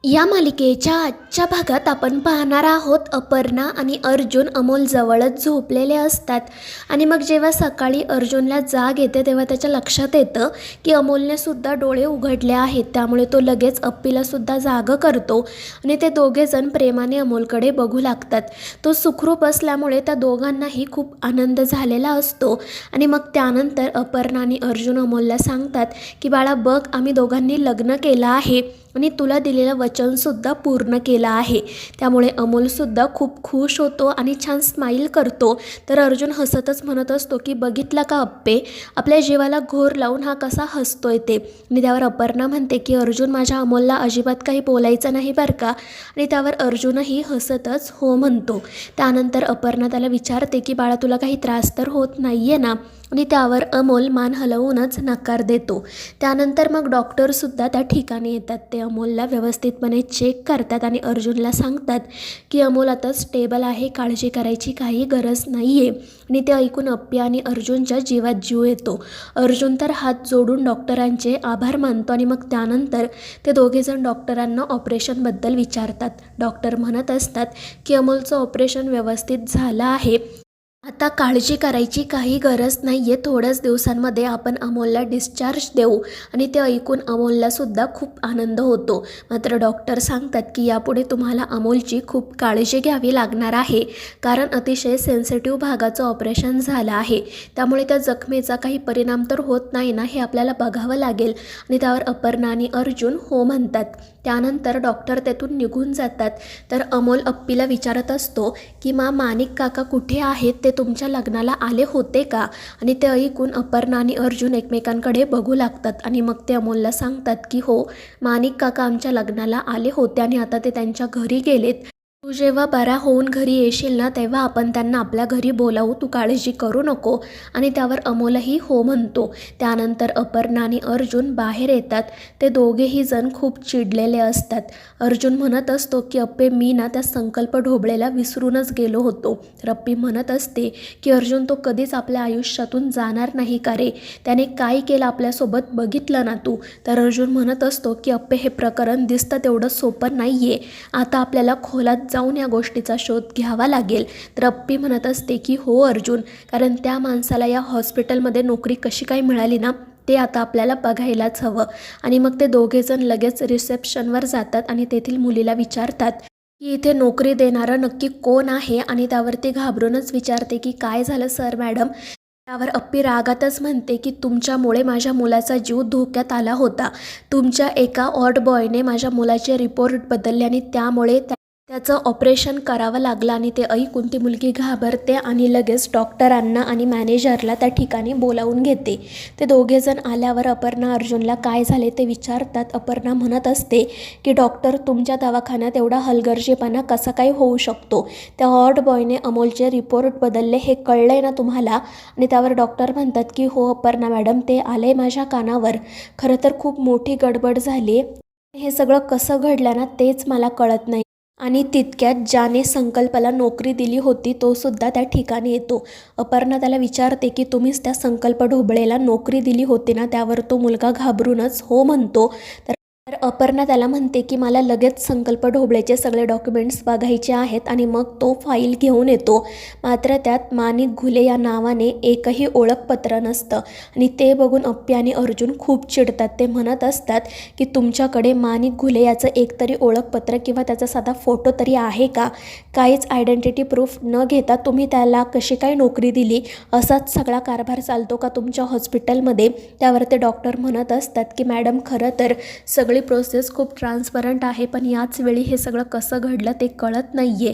या मालिकेच्या आजच्या भागात आपण पाहणार आहोत अपर्णा आणि अर्जुन अमोल जवळच झोपलेले असतात आणि मग जेव्हा सकाळी अर्जुनला जाग येते तेव्हा त्याच्या लक्षात येतं की अमोलने सुद्धा डोळे उघडले आहेत. त्यामुळे तो लगेच अप्पीला सुद्धा जागं करतो आणि ते दोघेजण प्रेमाने अमोलकडे बघू लागतात. तो सुखरूप असल्यामुळे त्या दोघांनाही खूप आनंद झालेला असतो आणि मग त्यानंतर अपर्णा आणि अर्जुन अमोलला सांगतात की बाळा बघ, आम्ही दोघांनी लग्न केलं आहे आणि तुला दिलेलं वचनसुद्धा पूर्ण केलं आहे. त्यामुळे अमोलसुद्धा खूप खुश होतो आणि छान स्माईल करतो. तर अर्जुन हसतच म्हणत असतो की बघितलं का अप्पे, आपल्या जीवाला घोर लावून हा कसा हसतोय ते. आणि त्यावर अपर्णा म्हणते की अर्जुन, माझ्या अमोलला अजिबात काही बोलायचं नाही बरं का. आणि त्यावर अर्जुनही हसतच हो म्हणतो. त्यानंतर अपर्णा त्याला विचारते की बाळा तुला काही त्रास तर होत नाही आहे ना. आणि त्यावर अमोल मान हलवूनच नकार देतो. त्यानंतर मग डॉक्टरसुद्धा त्या ठिकाणी येतात. ते अमोलला व्यवस्थितपणे चेक करतात आणि अर्जुनला सांगतात की अमोल आता स्टेबल आहे, काळजी करायची काही गरज नाही आहे. आणि ते ऐकून अप्पी आणि अर्जुनच्या जीवात जीव येतो. अर्जुन तर हात जोडून डॉक्टरांचे आभार मानतो आणि मग त्यानंतर ते दोघेजण डॉक्टरांना ऑपरेशनबद्दल विचारतात. डॉक्टर म्हणत असतात की अमोलचं ऑपरेशन व्यवस्थित झालं आहे, आता काळजी करायची काही गरज नाही आहे, थोड्याच दिवसांमध्ये आपण अमोलला डिस्चार्ज देऊ. आणि ते ऐकून अमोललासुद्धा खूप आनंद होतो. मात्र डॉक्टर सांगतात की यापुढे तुम्हाला अमोलची खूप काळजी घ्यावी लागणार आहे, कारण अतिशय सेन्सिटिव्ह भागाचं ऑपरेशन झालं आहे. त्यामुळे त्या जखमेचा काही परिणाम तर होत नाही ना, हे आपल्याला बघावं लागेल. आणि त्यावर अपर्णा आणि अर्जुन हो म्हणतात. त्यानंतर डॉक्टर तेथून निघून जातात. तर अमोल अप्पीला विचारत असतो की माणिक काका कुठे आहेत, ते तुमच्या लग्नाला आले होते का. आणि ते ऐकून अपर्णा आणि अर्जुन एकमेकांकडे बघू लागतात आणि मग ते अमोलला सांगतात की हो, माणिक काका आमच्या लग्नाला आले होते आणि आता ते त्यांच्या घरी गेलेत. तू जेव्हा बरा होऊन घरी येशील ना, तेव्हा आपण त्यांना आपल्या घरी बोलावू, तू काळजी करू नको. आणि त्यावर अमोलही हो म्हणतो. त्यानंतर अपर्णा आणि अर्जुन बाहेर येतात. ते दोघेही जण खूप चिडलेले असतात. अर्जुन म्हणत असतो की अप्पे, मी ना त्या संकल्प ढोबळेला विसरूनच गेलो होतो. तर अप्पी म्हणत असते की अर्जुन, तो कधीच आपल्या आयुष्यातून जाणार नाही का रे, त्याने काय केलं आपल्यासोबत बघितलं ना तू. तर अर्जुन म्हणत असतो की अप्पे, हे प्रकरण दिसतं तेवढं सोपं नाही आहे, आता आपल्याला खोलात जाऊन या गोष्टीचा शोध घ्यावा लागेल. तर अप्पी म्हणत असते की हो अर्जुन, कारण त्या माणसाला या हॉस्पिटलमध्ये नोकरी कशी काय मिळाली ना, ते आता आपल्याला बघायलाच हवं. आणि मग ते दोघेजण लगेच रिसेप्शनवर जातात आणि तेथील मुलीला विचारतात की इथे नोकरी देणारं नक्की कोण आहे. आणि त्यावरती घाबरूनच विचारते की काय झालं सर मॅडम. त्यावर अप्पी रागातच म्हणते की तुमच्यामुळे माझ्या मुलाचा जीव धोक्यात आला होता. तुमच्या एका ऑड बॉयने माझ्या मुलाचे रिपोर्ट बदलले आणि त्यामुळे त्याचं ऑपरेशन करावं लागलं. आणि ते ऐकून ती मुलगी घाबरते आणि लगेच डॉक्टरांना आणि मॅनेजरला त्या ठिकाणी बोलावून घेते. ते दोघेजण आल्यावर अपर्णा अर्जुनला काय झाले ते विचारतात. अपर्णा म्हणत असते की डॉक्टर, तुमच्या दवाखान्यात एवढा हलगर्जीपणा कसा काय होऊ शकतो, त्या हॉट बॉयने अमोलचे रिपोर्ट बदलले हे कळलंय ना तुम्हाला. आणि त्यावर डॉक्टर म्हणतात की हो अपर्णा मॅडम, ते आले माझ्या कानावर. खरं तर खूप मोठी गडबड झाली, हे सगळं कसं घडलं ना तेच मला कळत नाही. आणि तितक्यात ज्याने संकल्पाला नोकरी दिली होती तो सुद्धा त्या ठिकाणी येतो. अपर्णा त्याला विचारते की तुम्हीच त्या संकल्प ढोबळेला नोकरी दिली होती ना. त्यावर तो मुलगा घाबरूनच हो म्हणतो. तर अपर्णा त्याला म्हणते की मला लगेच संकल्प ढोबळेचे सगळे डॉक्युमेंट्स बघायचे आहेत आणि मग तो फाईल घेऊन येतो. मात्र त्यात माणिक घुले या नावाने एकही ओळखपत्र नसतं. आणि ते बघून अप्पी आणि अर्जुन खूप चिडतात. ते म्हणत असतात की तुमच्याकडे माणिक घुले याचं एकतरी ओळखपत्र किंवा त्याचा साधा फोटो तरी आहे का. काहीच आयडेंटिटी प्रूफ न घेता तुम्ही त्याला कशी काय नोकरी दिली, असाच सगळा कारभार चालतो का तुमच्या हॉस्पिटलमध्ये. त्यावर ते डॉक्टर म्हणत असतात की मॅडम, खरं तर सगळी प्रोसेस खूप ट्रान्सपरंट आहे, पण याच वेळी हे सगळं कसं घडलं ते कळत नाही आहे.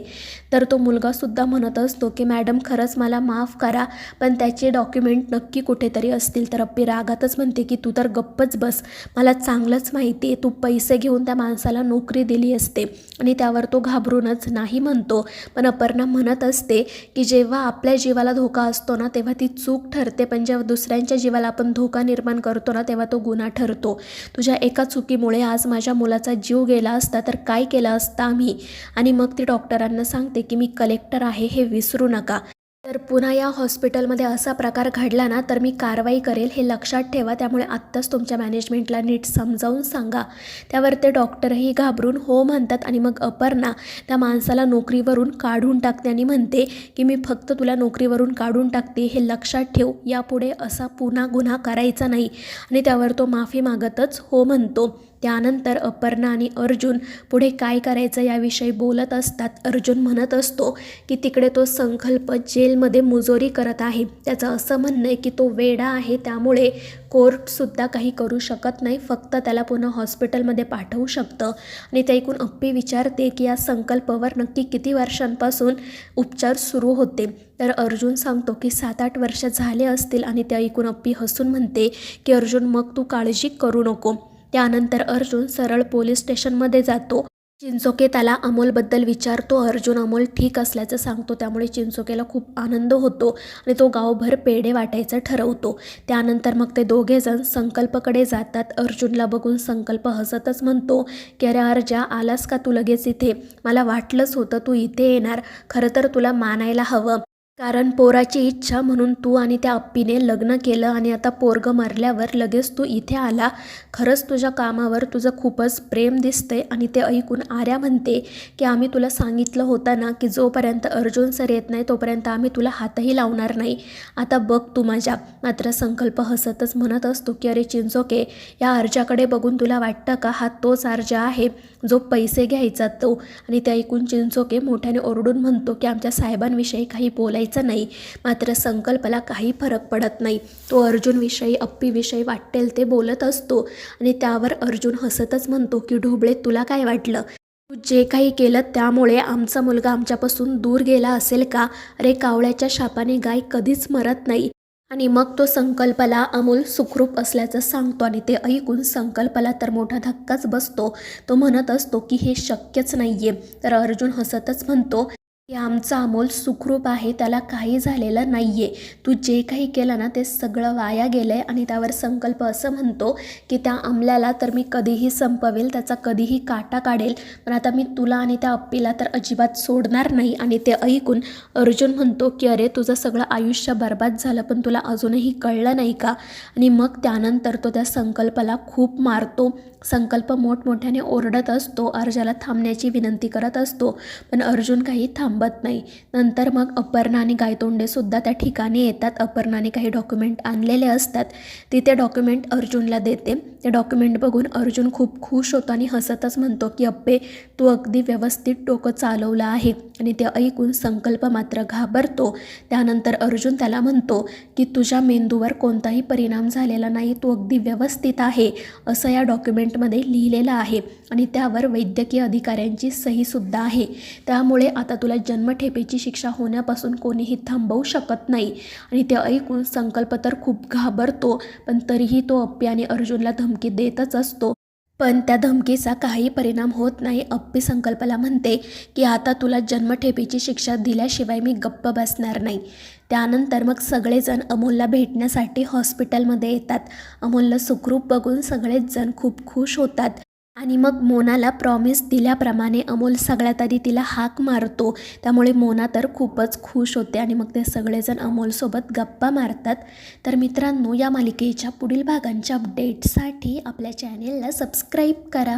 तर तो मुलगासुद्धा म्हणत असतो की मॅडम, खरंच मला माफ करा, पण त्याचे डॉक्युमेंट नक्की कुठेतरी असतील. तर अप्पी रागातच म्हणते की तू तर गप्पच बस, मला चांगलंच माहिती आहे तू पैसे घेऊन त्या माणसाला नोकरी दिली असते. आणि त्यावर तो घाबरूनच नाही म्हणतो. पण अपर्णा म्हणत असते की जेव्हा आपल्या जीवाला धोका असतो ना तेव्हा ती चूक ठरते, पण जेव्हा दुसऱ्यांच्या जीवाला आपण धोका निर्माण करतो ना तेव्हा तो गुन्हा ठरतो. तुझ्या एका चुकीमुळे आज माझ्या मुलाचा जीव गेला असता तर काय केलं असतं आम्ही. आणि मग ती डॉक्टरांना सांगते की मी कलेक्टर आहे हे विसरू नका. तर पुन्हा या हॉस्पिटलमध्ये असा प्रकार घडला ना तर मी कारवाई करेल, हे लक्षात ठेवा. त्यामुळे आत्ताच तुमच्या मॅनेजमेंटला नीट समजावून सांगा. त्यावर ते डॉक्टरही घाबरून हो म्हणतात आणि मग अपर्णा त्या माणसाला नोकरीवरून काढून टाकते आणि म्हणते की मी फक्त तुला नोकरीवरून काढून टाकते, हे लक्षात ठेव, यापुढे असा पुन्हा गुन्हा करायचा नाही. आणि त्यावर तो माफी मागतच हो म्हणतो. त्यानंतर अपर्णा आणि अर्जुन पुढे काय करायचं याविषयी बोलत असतात. अर्जुन म्हणत असतो की तिकडे तो संकल्प जेलमध्ये मुजोरी करत आहे. त्याचं असं म्हणणं आहे की तो वेडा आहे, त्यामुळे कोर्टसुद्धा काही करू शकत नाही, फक्त त्याला पुन्हा हॉस्पिटलमध्ये पाठवू शकतं. आणि ते ऐकून अप्पी विचारते की या संकल्पावर नक्की किती वर्षांपासून उपचार सुरू होते. तर अर्जुन सांगतो की 7-8 वर्ष झाले असतील. आणि ते ऐकून अप्पी हसून म्हणते की अर्जुन मग तू काळजी करू नको. त्यानंतर अर्जुन सरळ पोलीस स्टेशनमध्ये जातो. चिंचोके त्याला अमोलबद्दल विचारतो. अर्जुन अमोल ठीक असल्याचं सांगतो. त्यामुळे चिंचोकेला खूप आनंद होतो आणि तो गावभर पेढे वाटायचं ठरवतो. त्यानंतर मग ते दोघेजण संकल्पकडे जातात. अर्जुनला बघून संकल्प हसतच म्हणतो की अरे अर्जा, आलास का तू लगेच इथे? मला वाटलंच होतं तू इथे येणार. खरं तर तुला मानायला हवं, कारण पोराची इच्छा म्हणून तू आणि त्या अप्पीने लग्न केलं आणि आता पोरगं मरल्यावर लगेच तू इथे आला. खरंच तुझ्या कामावर तुझं खूपच प्रेम दिसतंय. आणि ते ऐकून आर्या म्हणते की आम्ही तुला सांगितलं होतं ना की जोपर्यंत अर्जुन सर येत नाही तोपर्यंत आम्ही तुला हातही लावणार नाही. आता बघ तू माझ्या. मात्र संकल्प हसतच म्हणत असतो की अरे चिंचोके, या अर्जाकडे बघून तुला वाटतं का हा तोच अर्जा आहे जो पैसे घ्यायचा तो? आणि ते ऐकून चिंचोके मोठ्याने ओरडून म्हणतो की आमच्या साहेबांविषयी काही बोलायचं नाही. मात्र संकल्पाला काही फरक पडत नाही. तो अर्जुनविषयी अप्पीविषयी वाटेल ते बोलत असतो. आणि त्यावर अर्जुन हसतच म्हणतो की ढोबळे, तुला काय वाटलं? तू जे काही केलं त्यामुळे आमचा मुलगा आमच्यापासून दूर गेला असेल का? अरे कावळ्याच्या शापाने गाय कधीच मरत नाही. आणि मग तो संकल्पाला अमोल सुखरूप असल्याचं सांगतो. आणि ते ऐकून संकल्पाला तर मोठा धक्काच बसतो. तो म्हणत असतो की हे शक्यच नाही आहे. तर अर्जुन हसतच म्हणतो की आमचा अमोल सुखरूप आहे, त्याला काही झालेलं नाही आहे. तू जे काही केलं ना ते सगळं वाया गेलं आहे. आणि त्यावर संकल्प असं म्हणतो की त्या अमल्याला तर मी कधीही संपवेल, त्याचा कधीही काटा काढेल, पण आता मी तुला आणि त्या अप्पीला तर अजिबात सोडणार नाही. आणि ते ऐकून अर्जुन म्हणतो की अरे तुझं सगळं आयुष्य बर्बाद झालं पण तुला अजूनही कळलं नाही का? आणि मग त्यानंतर तो त्या संकल्पाला खूप मारतो. संकल्प मोठमोठ्याने ओरडत असतो, अर्जाला थांबण्याची विनंती करत असतो, पण अर्जुन काही थांबत नाही. नंतर मग अपर्णा आणि गायतोंडेसुद्धा त्या ठिकाणी येतात. अपर्णाने काही डॉक्युमेंट आणलेले असतात. ती ते डॉक्युमेंट अर्जुनला देते. ते डॉक्युमेंट बघून अर्जुन खूप खुश होतो आणि हसतच म्हणतो की अप्पे, तू अगदी व्यवस्थित डोकं चालवलं आहे. आणि ते ऐकून संकल्प मात्र घाबरतो. त्यानंतर अर्जुन त्याला म्हणतो की तुझ्या मेंदूवर कोणताही परिणाम झालेला नाही, तू अगदी व्यवस्थित आहे, असं या डॉक्युमेंटमध्ये लिहिलेलं आहे. आणि त्यावर वैद्यकीय अधिकाऱ्यांची सहीसुद्धा आहे. त्यामुळे आता तुला जन्मठेपेची शिक्षा होण्यापासून कोणीही थांबवू शकत नाही. आणि ते ऐकून संकल्प तर खूप घाबरतो, पण तरीही तो अप्पी आणि अर्जुनला धमकी देतच असतो. पण त्या धमकीचा काही परिणाम होत नाही. अप्पी संकल्पाला म्हणते की आता तुला जन्मठेपेची शिक्षा दिल्याशिवाय मी गप्प बसणार नाही. त्यानंतर मग सगळेजण अमोलला भेटण्यासाठी हॉस्पिटलमध्ये येतात. अमोलला सुखरूप बघून सगळेच जण खूप खुश होतात. आणि मग मोनाला प्रॉमिस दिल्याप्रमाणे अमोल सगळ्यात आधी तिला हाक मारतो. त्यामुळे मोना तर खूपच खुश होते आणि मग ते सगळेजण अमोलसोबत गप्पा मारतात. तर मित्रांनो, या मालिकेच्या पुढील भागांच्या अपडेटसाठी आपल्या चॅनेलला सबस्क्राईब करा.